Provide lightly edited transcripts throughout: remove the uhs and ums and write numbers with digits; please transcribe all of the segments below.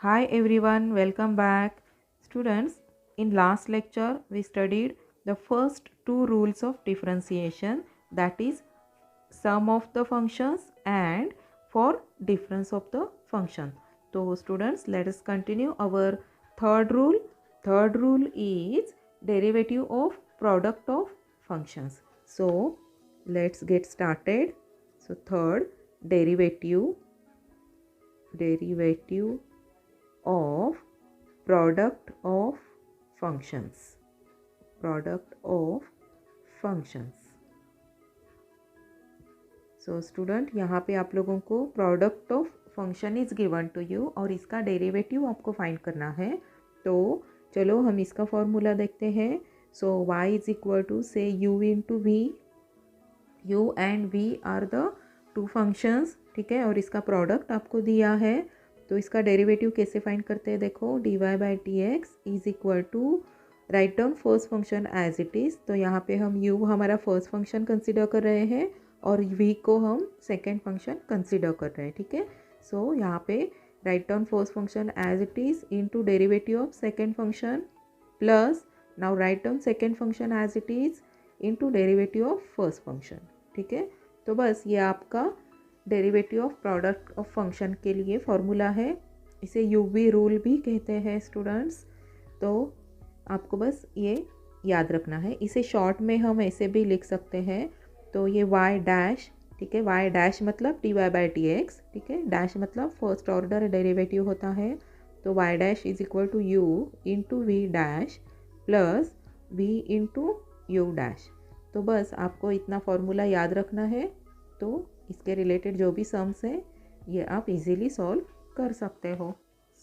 Hi everyone, welcome back. Students, in last lecture we studied the first two rules of differentiation, that is sum of the functions and for difference of the function. So students, let us continue our third rule. Third rule is derivative of product of functions. So let's get started. So third, derivative of product of functions. Product of functions. So student यहाँ पे आप लोगों को product of function is given to you और इसका derivative आपको find करना है। तो चलो हम इसका फॉर्मूला देखते हैं। So y is equal to से u into v. u and v are the two functions, ठीक है, और इसका प्रोडक्ट आपको दिया है। तो इसका डेरिवेटिव कैसे फाइंड करते हैं, देखो dy by T x is equal to right down first function as it is. तो यहाँ पे हम u हमारा फर्स्ट फंक्शन कंसिडर कर रहे हैं और v को हम सेकेंड फंक्शन कंसिडर कर रहे हैं, ठीक है। सो यहाँ पे right down first function as it is into derivative of second function plus now right down second function as it is into derivative of first function, ठीक है। तो बस ये आपका derivative of product of function के लिए formula है। इसे यूवी रूल भी कहते हैं स्टूडेंट्स। तो आपको बस ये याद रखना है। इसे शॉर्ट में हम ऐसे भी लिख सकते हैं। तो ये y डैश, ठीक है, y डैश मतलब dy बाई टी एक्स, ठीक है, डैश मतलब फर्स्ट ऑर्डर डेरिवेटिव होता है। तो y dash is equal to u into v dash plus v into u dash. तो बस आपको इतना फॉर्मूला याद रखना है। तो इसके रिलेटेड जो भी सम्स हैं ये आप इजीली सॉल्व कर सकते हो।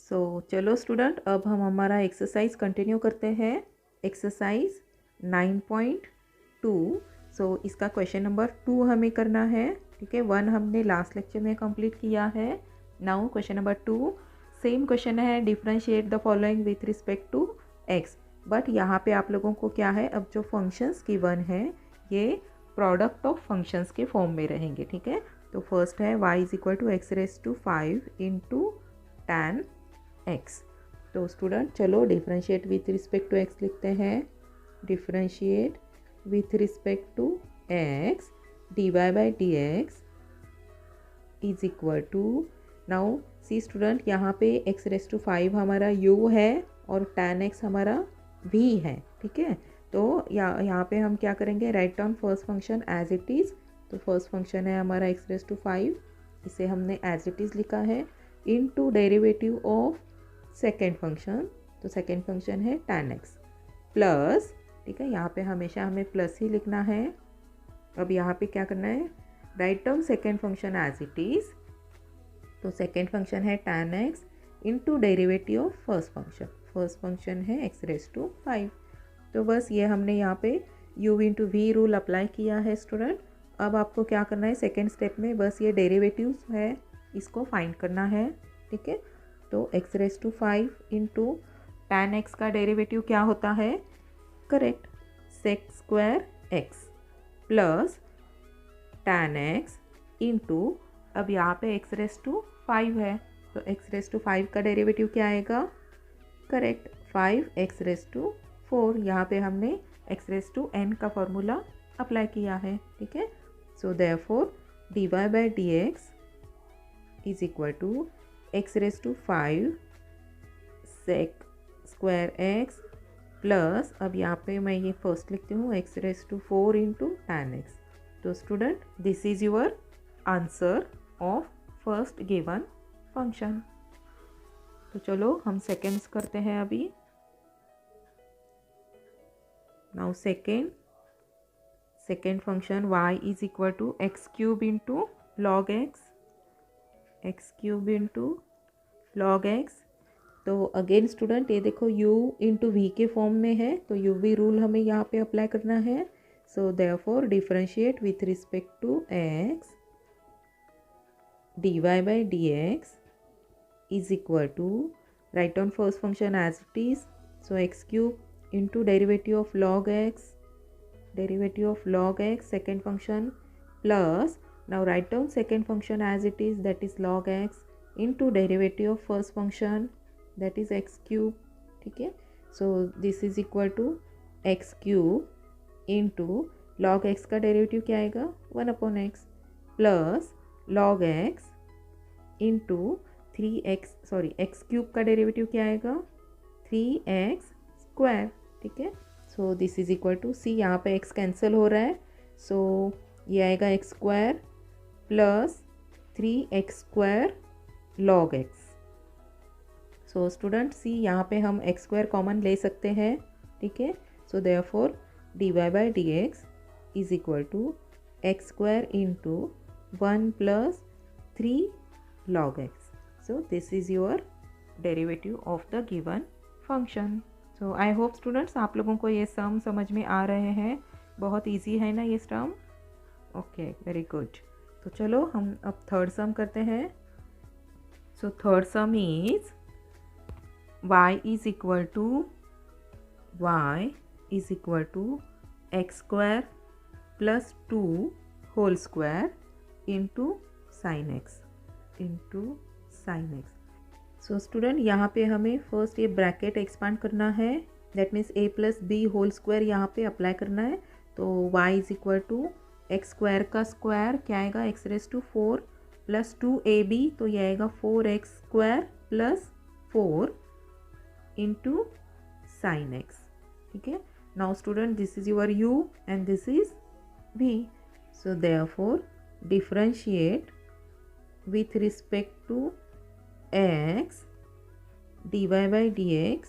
सो चलो स्टूडेंट, अब हम हमारा एक्सरसाइज कंटिन्यू करते हैं। एक्सरसाइज 9.2। सो इसका क्वेश्चन नंबर 2 हमें करना है, ठीक है। 1 हमने लास्ट लेक्चर में कंप्लीट किया है। Now question number 2 same question है, differentiate the following with respect to x. But यहाँ पे आप लोगों को क्या है, अब जो फंक्शंस गिवन है ये प्रोडक्ट ऑफ फंक्शंस के फॉर्म में रहेंगे, ठीक है। तो फर्स्ट है y is equal to x race to 5 into tan x. तो स्टूडेंट चलो differentiate with respect to x लिखते हैं। Differentiate with respect to x dy by dx is equal to, now see student यहाँ पे x raise to 5 हमारा u है और tan x हमारा v है, ठीक है। तो यहाँ पे हम क्या करेंगे, right down first function as it is. तो फर्स्ट फंक्शन है हमारा x रेस टू 5, इसे हमने एज इट इज़ लिखा है into derivative of second function. तो सेकेंड फंक्शन है tan x प्लस, ठीक है, यहाँ पे हमेशा हमें प्लस ही लिखना है। अब यहाँ पे क्या करना है, right down second function as it is. तो सेकेंड फंक्शन है tan x into derivative of first function. First function है x रेस टू 5। तो बस ये हमने यहाँ पे u into v rule apply किया है स्टूडेंट। अब आपको क्या करना है सेकेंड स्टेप में, बस ये डेरिवेटिव्स है इसको फाइंड करना है, ठीक है। तो x raise to 5 into tan x का डेरिवेटिव क्या होता है, correct, sec square x plus tan x into, अब यहाँ पे x रेस टू 5 है तो x रेस टू 5 का डेरिवेटिव क्या आएगा, करेक्ट, 5x रेस टू 4। यहाँ पे हमने x रेस टू n का फॉर्मूला अप्लाई किया है, ठीक है। So therefore dy by d x is equal to x raise to 5 sec square x plus, अब यहाँ पे मैं ये फर्स्ट लिखती हूँ x raise to 4 into tan x. तो student this is your answer of first given function. तो चलो हम सेकेंड्स करते हैं अभी। Now second function y is equal to x cube into log x cube into log x. तो again student ये देखो u इंटू वी के फॉर्म में है, तो यू वी रूल हमें यहाँ पे अप्लाई करना है। So therefore differentiate with respect to x dy by d x is equal to right down first function as it is. So x cube into derivative of log x second function plus, now right down second function as it is, that is log x into derivative of first function that is x cube, ठीक है। So this is equal to x cube into log x का derivative क्या आएगा 1/x plus log x into 3x, sorry x cube का derivative क्या आएगा 3x square, ठीक है। So this is equal to see, यहाँ पे x कैंसिल हो रहा है, सो ये आएगा x square plus 3x square log x. So student सी, यहाँ पे हम एक्स स्क्वायर कॉमन ले सकते हैं, ठीक है। So therefore dy by d x is equal to x square into 1 plus 3 log x. So this is your derivative of the given function. So I hope students आप लोगों को ये सम समझ में आ रहे हैं, बहुत इजी है ना ये सम। Okay, very good. तो चलो हम अब थर्ड सम करते हैं। So third sum is y is equal to x square plus 2 whole square into sine x so student यहाँ पे हमें फर्स्ट ये ब्रैकेट एक्सपांड करना है, that means a plus b whole square यहाँ पे अप्लाई करना है। तो y is equal to x square का स्क्वायर क्या आएगा x raise to 4 plus 2ab, तो ये आएगा 4x square plus 4 into sine x, ठीक है। Now student this is your u and this is v, so therefore differentiate with respect to x dy by dx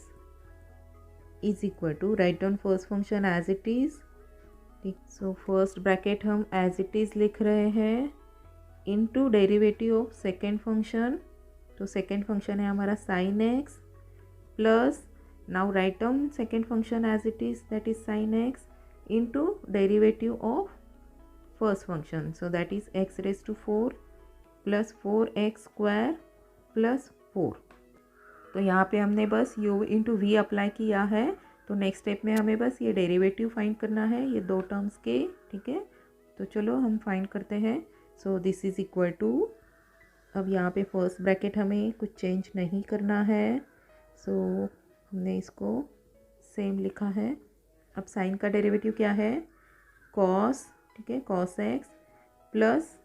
is equal to, write down first function as it is, ठीक। So first bracket हम as it is लिख रहे हैं into derivative of second function, तो second function है हमारा sine x plus, now right down second function as it is that is sine x into derivative of first function, so that is x raise to 4 plus 4x square plus 4। तो यहाँ पे हमने बस u into we apply किया है, तो next step में हमें बस ये डेरिवेटिव फाइंड करना है ये दो टर्म्स के, ठीक है। तो चलो हम फाइंड करते हैं। So this is equal to, अब यहाँ पे फर्स्ट ब्रैकेट हमें कुछ चेंज नहीं करना है, सो हमने इसको सेम लिखा है। अब साइन का डेरिवेटिव क्या है कॉस, ठीक है, cos x plus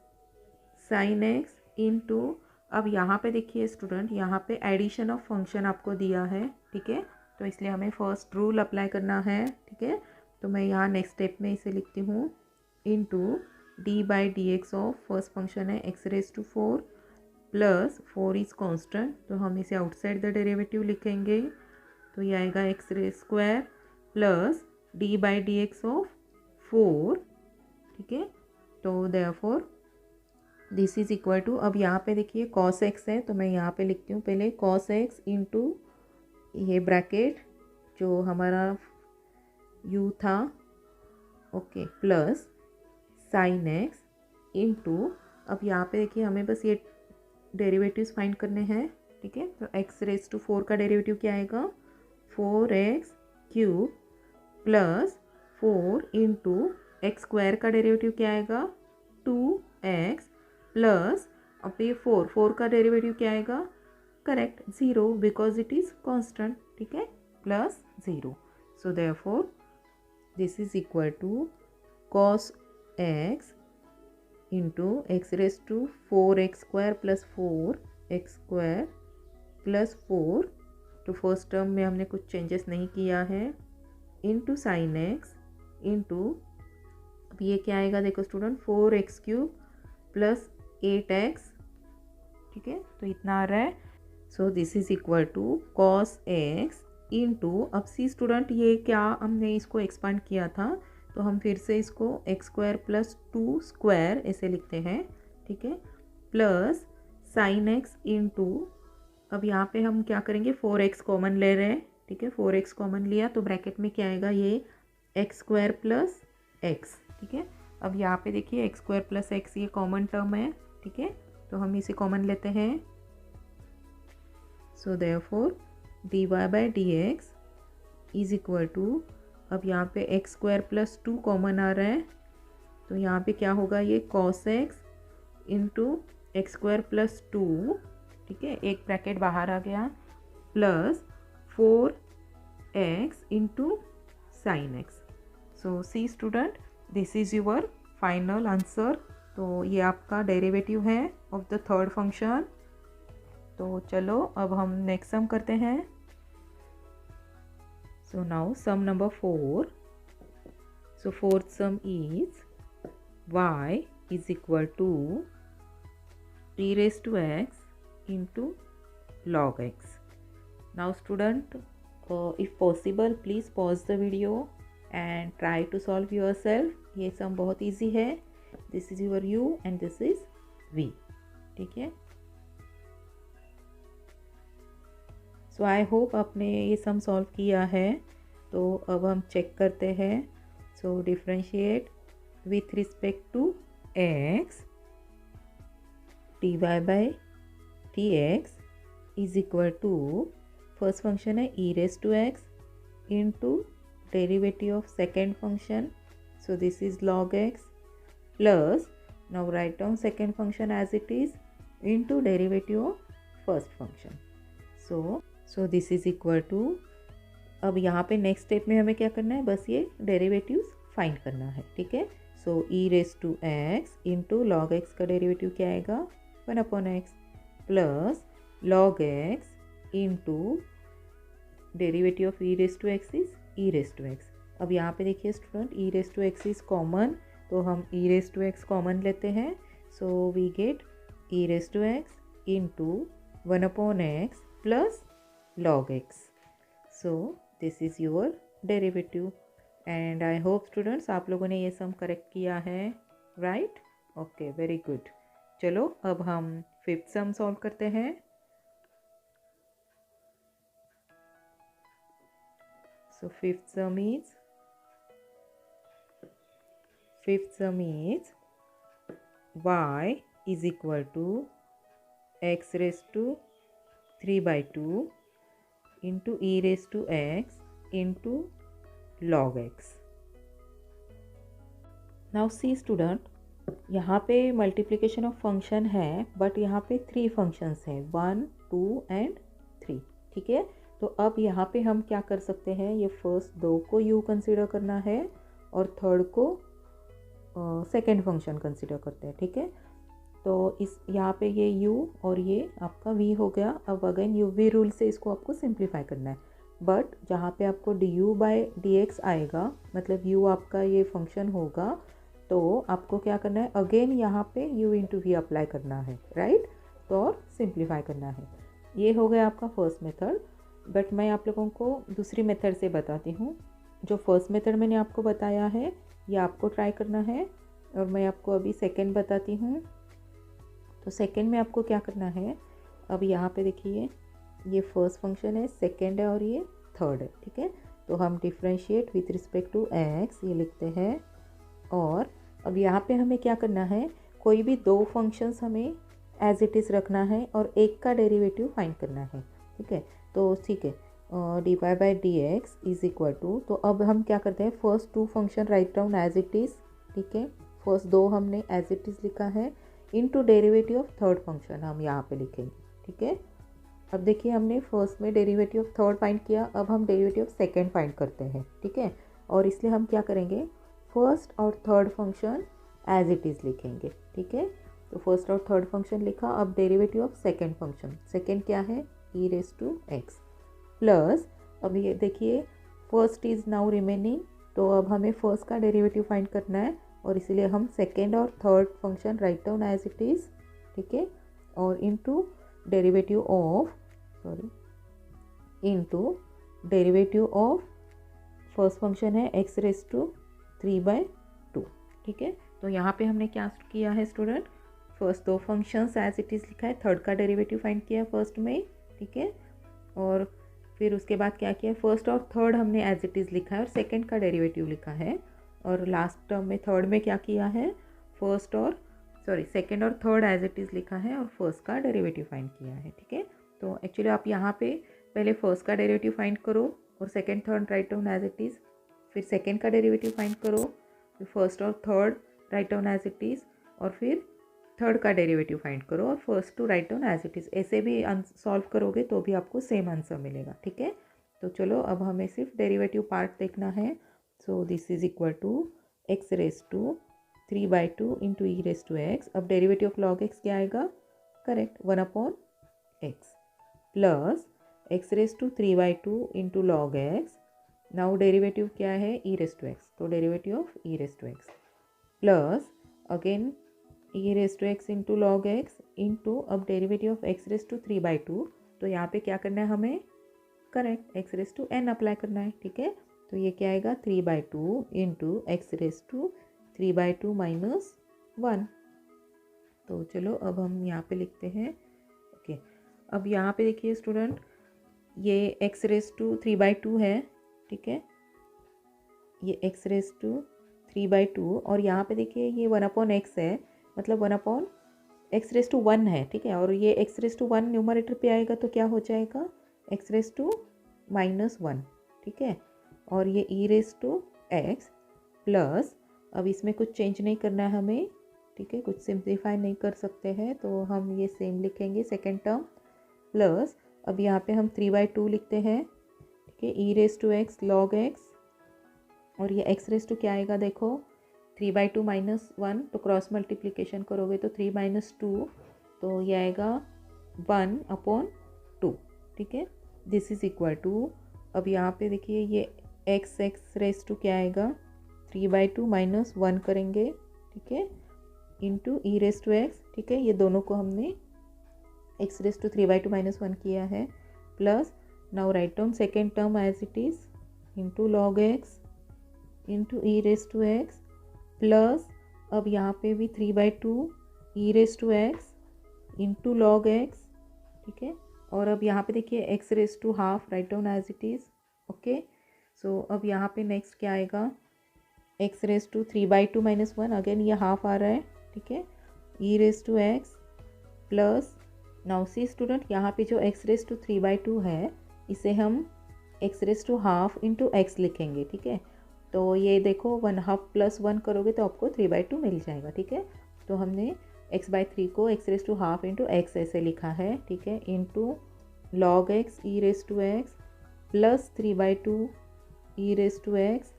sine x into, अब यहाँ पे देखिए स्टूडेंट यहाँ पे एडिशन ऑफ फंक्शन आपको दिया है, ठीक है, तो इसलिए हमें फर्स्ट रूल अप्लाई करना है, ठीक है। तो मैं यहाँ नेक्स्ट स्टेप में इसे लिखती हूँ into d by d x of first function है x raise to 4 plus 4 is constant, तो हम इसे आउटसाइड द डेरिवेटिव लिखेंगे, तो ये आएगा x raise square plus d by d x of 4, ठीक है। तो देयरफॉर दिस इज़ इक्वल टू, अब यहाँ पे देखिए कॉस एक्स है, तो मैं यहाँ पे लिखती हूँ पहले कॉस एक्स इंटू ये ब्रैकेट जो हमारा u था, okay, plus sine x into, अब यहाँ पे देखिए हमें बस ये डेरिवेटिव्स फाइंड करने हैं, ठीक है। तो एक्स रेज टू 4 का डेरिवेटिव क्या आएगा 4x cube plus 4 into x square का डेरिवेटिव क्या आएगा 2x प्लस, अब ये 4 का डेरिवेटिव क्या आएगा correct 0 because it is constant, ठीक है, plus 0। So therefore this is equal to cos x into x raise to 4x square plus 4x square plus 4, तो फर्स्ट टर्म में हमने कुछ चेंजेस नहीं किया है, इंटू साइन एक्स इंटू, अब ये क्या आएगा देखो student 4x cube plus 8x, ठीक है, तो इतना आ रहा है। So this is equal to cos x into, अब सी स्टूडेंट ये क्या हमने इसको एक्सपांड किया था, तो हम फिर से इसको एक्स स्क्वायर प्लस 2 स्क्वायर ऐसे लिखते हैं, ठीक है, प्लस साइन एक्स इंटू, अब यहाँ पे हम क्या करेंगे 4x कॉमन ले रहे हैं, ठीक है, 4x कॉमन लिया तो ब्रैकेट में क्या आएगा ये एक्स स्क्वायर प्लस एक्स, ठीक है। अब यहाँ पे देखिए एक्स स्क्वायर प्लस एक्स ये कॉमन टर्म है, ठीक है, तो हम इसे कॉमन लेते हैं। So therefore d y by d x is equal to, अब यहाँ पे एक्स स्क्वायर प्लस 2 कॉमन आ रहा है, तो यहाँ पे क्या होगा ये cos x into x square plus 2, ठीक है, एक ब्रैकेट बाहर आ गया, plus 4x into sin x. So see student, this is your final answer. तो ये आपका डेरिवेटिव है ऑफ द थर्ड फंक्शन. तो चलो अब हम नेक्स्ट सम करते हैं. So now sum number 4. So fourth sum is y is equal to e raised to x into log x. Now student, if possible please pause the video and try to solve yourself. ये sum बहुत easy है. This is your u and this is v. ठीक है. सो I hope आपने ये sum solve किया है. तो अब हम चेक करते हैं. So differentiate with respect to x d y by T x is equal to first function है e raise to x into derivative of second function. So this is log x plus now right down second function as it is into derivative of first function. So this is equal to, अब यहाँ पे next step में हमें क्या करना है, बस ये डेरिवेटिव्स फाइंड करना है. ठीक है. So e raise to x into log x का डेरिवेटिव क्या आएगा 1/x plus log x into derivative of e raise to x is e raise to x. अब यहाँ पे देखिए student, e raise to x is common, तो हम e raise to x common लेते हैं. So we get e raise to x into 1/x plus log x. So this is your derivative and I hope students आप लोगों ने ये some correct किया है. राइट. Okay, very good. चलो अब हम फिफ्थ सम सॉल्व करते हैं. So fifth sum is y is equal to x raised to 3/2 into e raised to x into log x. Now see student, यहाँ पे multiplication of function है but यहाँ पे 3 फंक्शंस हैं 1, 2 एंड 3. ठीक है. तो अब यहाँ पे हम क्या कर सकते हैं, ये फर्स्ट 2 को u कंसिडर करना है और थर्ड को सेकेंड फंक्शन कंसिडर करते हैं. ठीक है. तो इस यहाँ पे ये u और ये आपका v हो गया. अब अगेन u v रूल से इसको आपको सिंप्लीफाई करना है. बट जहाँ पे आपको du बाई dx आएगा, मतलब u आपका ये फंक्शन होगा, तो आपको क्या करना है, अगेन यहाँ पे u इंटू वी अप्लाई करना है. राइट. तो और सिंप्लीफाई करना है. ये हो गया आपका फर्स्ट मेथड. बट मैं आप लोगों को दूसरी मेथड से बताती हूँ. जो फर्स्ट मेथड मैंने आपको बताया है ये आपको ट्राई करना है और मैं आपको अभी सेकेंड बताती हूँ. तो सेकेंड में आपको क्या करना है, अब यहाँ पे देखिए ये फर्स्ट फंक्शन है, सेकेंड है और ये थर्ड है. ठीक है. तो हम differentiate with respect to x ये लिखते हैं. और अब यहाँ पे हमें क्या करना है, कोई भी 2 फंक्शंस हमें एज इट इज़ रखना है और एक का डेरिवेटिव फाइंड करना है. ठीक है. तो ठीक है, d y by d x is equal to, तो अब हम क्या करते हैं, first 2 function right down as it is. ठीक है. फर्स्ट 2 हमने एज इट इज़ लिखा है into derivative of third function हम यहाँ पे लिखेंगे. ठीक है. अब देखिए हमने फर्स्ट में डेरिवेटिव ऑफ थर्ड फाइंड किया, अब हम डेरिवेटिव ऑफ सेकेंड फाइंड करते हैं. ठीक है. और इसलिए हम क्या करेंगे, फर्स्ट और third function as it is लिखेंगे. ठीक है. तो फर्स्ट और थर्ड फंक्शन लिखा. अब derivative of second function, second क्या है, e raise to x plus, अब ये देखिए फर्स्ट इज़ नाउ रिमेनिंग, तो अब हमें फर्स्ट का डेरिवेटिव फाइंड करना है और इसलिए हम सेकेंड और third function right down as it is. ठीक है. और into derivative of first function है x रेस टू 3/2. ठीक है. तो यहाँ पे हमने क्या किया है student, first 2 functions as it is लिखा है, थर्ड का डेरिवेटिव फाइंड किया फर्स्ट में. ठीक है. और फिर उसके बाद क्या किया, फर्स्ट और थर्ड हमने एज इट इज़ लिखा है और सेकेंड का डेरिवेटिव लिखा है. और लास्ट टर्म में थर्ड में क्या किया है, सेकेंड और थर्ड एज इट इज़ लिखा है और फर्स्ट का डेरिवेटिव फाइंड किया है. ठीक है. तो एक्चुअली आप यहाँ पे पहले फर्स्ट का डेरिवेटिव फाइंड करो और second third right down as it is, फिर सेकेंड का डेरिवेटिव फाइंड करो, फिर फर्स्ट और third right down as it is, और फिर थर्ड का डेरिवेटिव फाइंड करो और first two right down as it is. ऐसे भी सॉल्व करोगे तो भी आपको सेम आंसर मिलेगा, ठीक है। तो चलो अब हमें सिर्फ डेरिवेटिव पार्ट देखना है। So this is equal to x raise to 3/2 into e raise to x. अब डेरिवेटिव ऑफ लॉग एक्स क्या आएगा? Correct, 1/x plus x raise to 3/2 into log x. Now derivative क्या है? ई रेस टू एक्स, तो derivative of e raise to x plus again e raise to x into log x into अब derivative of x raise to 3/2। तो यहाँ पे क्या करना है हमें? Correct, x race to n apply करना है, ठीक है। तो ये क्या आएगा? 3/2 इंटू एक्स रेस टू 3/2 माइनस 1। तो चलो अब हम यहाँ पे लिखते हैं। ओके, अब यहाँ पे देखिए स्टूडेंट, ये एक्स रेस टू 3/2 है, ठीक है। ये एक्स रेस टू 3/2 और यहाँ पे देखिए ये 1/x है, मतलब 1/x रेस टू 1 है, ठीक है। और ये एक्स रेस टू 1 न्यूमरेटर पे आएगा तो क्या हो जाएगा? एक्स रेस टू -1, ठीक है। और ये ई रेस टू एक्स प्लस, अब इसमें कुछ चेंज नहीं करना है हमें, ठीक है, कुछ सिंप्लीफाई नहीं कर सकते हैं तो हम ये सेम लिखेंगे सेकेंड टर्म प्लस अब यहाँ पे हम 3/2 लिखते हैं, ठीक है। E raise to x log x और ये एक्स रेस टू क्या आएगा? देखो 3/2 माइनस 1, तो क्रॉस मल्टीप्लिकेशन करोगे तो 3 माइनस 2, तो ये आएगा 1/2, ठीक है। दिस इज इक्वल टू, अब यहाँ पे देखिए ये एक्स रेस टू क्या आएगा? 3/2 माइनस 1 करेंगे, ठीक है, into e raise to x, ठीक है। ये दोनों को हमने एक्स रेस टू 3/2 माइनस 1 किया है plus now right down second term as it is into log x into e raise to x plus अब यहाँ पे भी 3/2 e raise to x into log x, ठीक है। और अब यहाँ पे देखिए x race to half, write down as it is, okay. So अब यहाँ पे नेक्स्ट क्या आएगा? X raise to 3/2 minus 1, again ये हाफ आ रहा है, ठीक है, e raise to x plus now see student, यहाँ पे जो एक्स रेस टू 3/2 है इसे हम x race to half into x लिखेंगे, ठीक है। तो ये देखो 1/2 प्लस 1 करोगे तो आपको 3/2 मिल जाएगा, ठीक है। तो हमने x/3 को x race to half into x ऐसे लिखा है, ठीक है, into log x e raise to x plus 3/2 e raise to x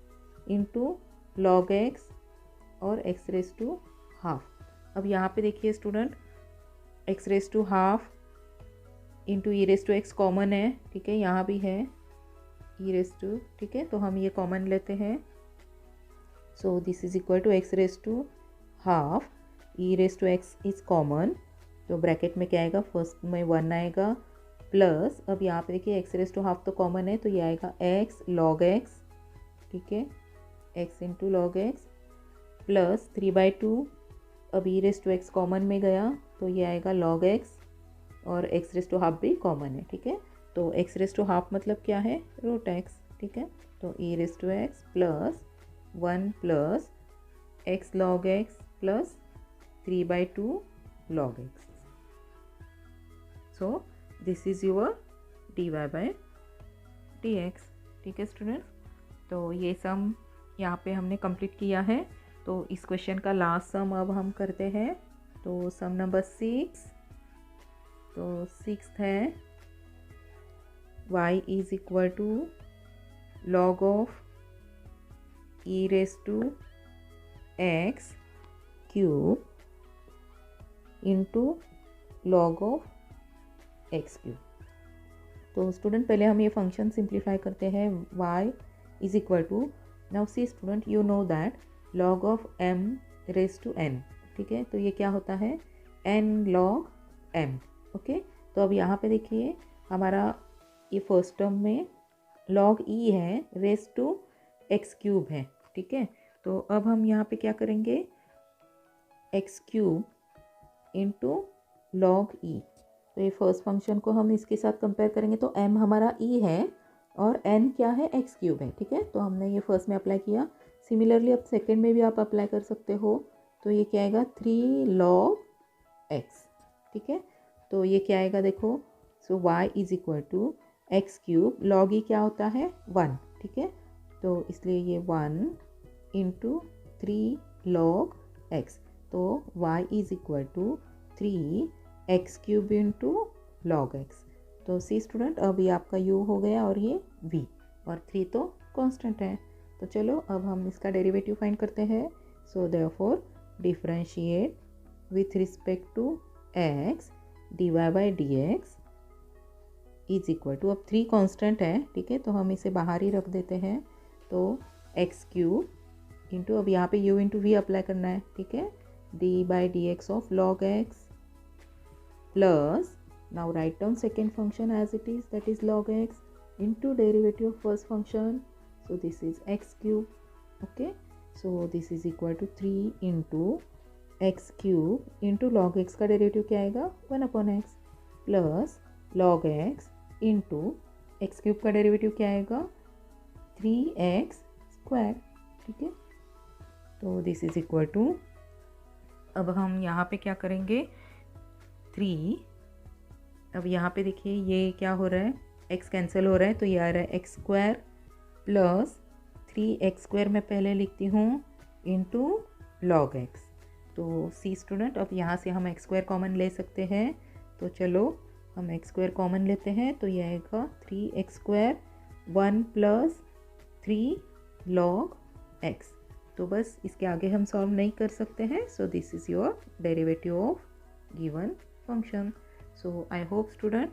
into log x और एक्स रेस टू हाफ। अब यहाँ पे देखिए student, x race to half into e raise to x common है, ठीक है, यहाँ भी है ई रेस टू, ठीक है, तो हम ये कॉमन लेते हैं। So this is equal to x race to half e raise to x is common, तो ब्रैकेट में क्या आएगा? फर्स्ट में 1 आएगा प्लस अब यहाँ पे देखिए एक्स रेस टू हाफ तो कॉमन है तो ये आएगा एक्स लॉग एक्स, ठीक है, x into log x plus 3/2 अब ई रेस टू एक्स कॉमन में गया तो ये आएगा लॉग एक्स और एक्स रेस टू हाफ भी कॉमन है, ठीक है। तो एक्स रेस टू हाफ मतलब क्या है? रूट एक्स, ठीक है। तो e raise to x plus 1 plus x log x plus 3/2 log x. So this is your dy/dx, ठीक है स्टूडेंट्स। तो ये सम यहाँ पे हमने कंप्लीट किया है। तो इस क्वेश्चन का लास्ट सम अब हम करते हैं। तो सम नंबर 6, तो 6th है y is equal to log of e raise to x cube into log of x cube. तो स्टूडेंट पहले हम ये फंक्शन सिंप्लीफाई करते हैं। y is equal to, now see student you know that log of m raise to n, ठीक है, तो ये क्या होता है? n log m, okay. तो अब यहाँ पे देखिए हमारा ये फर्स्ट टर्म में लॉग e है रेस टू एक्स क्यूब है, ठीक है। तो अब हम यहाँ पे क्या करेंगे? एक्स क्यूब इंटू लॉग ई। तो ये फर्स्ट फंक्शन को हम इसके साथ कंपेयर करेंगे तो m हमारा e है और n क्या है? एक्स क्यूब है, ठीक है। तो हमने ये फर्स्ट में अप्लाई किया। सिमिलरली अब सेकेंड में भी आप अप्लाई कर सकते हो। तो ये क्या आएगा? 3 लॉग x, ठीक है। तो ये क्या आएगा देखो? So y is equal to x cube, log e क्या होता है? 1, ठीक है। तो इसलिए ये 1 इंटू 3 लॉग x। तो y is equal to 3x³ into log x। तो सी स्टूडेंट, अब ये आपका u हो गया और ये v, और 3 तो कांस्टेंट है। तो चलो अब हम इसका डेरिवेटिव फाइंड करते हैं। So therefore differentiate with respect to x dy by d x is equal to, अब 3 कांस्टेंट है, ठीक है, तो हम इसे बाहर ही रख देते हैं। तो x³ इंटू, अब यहाँ पे u इंटू वी अप्लाई करना है, ठीक है, D by d x of log x plus, now write down second function as it is, that is log x into derivative of first function, so this is x³, okay, so this is equal to 3 into x³ into log x का derivative क्या आएगा 1/x plus log x into x³ का derivative क्या आएगा 3x², ठीक है। तो this is equal to, अब हम यहाँ पे क्या करेंगे 3, अब यहाँ पे देखिए ये क्या हो रहा है, x कैंसिल हो रहा है, तो ये आ रहा है x² प्लस 3x² मैं पहले लिखती हूँ इंटू log x। तो सी स्टूडेंट, अब यहाँ से हम x² कॉमन ले सकते हैं, तो चलो हम x² कॉमन लेते हैं, तो ये आएगा 3x² 1 प्लस 3 log x। तो बस इसके आगे हम सॉल्व नहीं कर सकते हैं। So this is your derivative of given function. So I hope student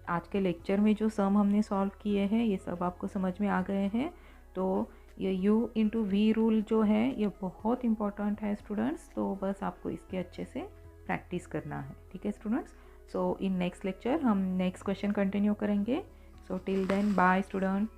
आज के लेक्चर में जो सम हमने सॉल्व किए हैं ये सब आपको समझ में आ गए हैं। तो ये u इंटू वी रूल जो है ये बहुत इंपॉर्टेंट है स्टूडेंट्स, तो बस आपको इसके अच्छे से प्रैक्टिस करना है, ठीक है students. So in next lecture हम नेक्स्ट क्वेश्चन कंटिन्यू करेंगे। So till then bye student.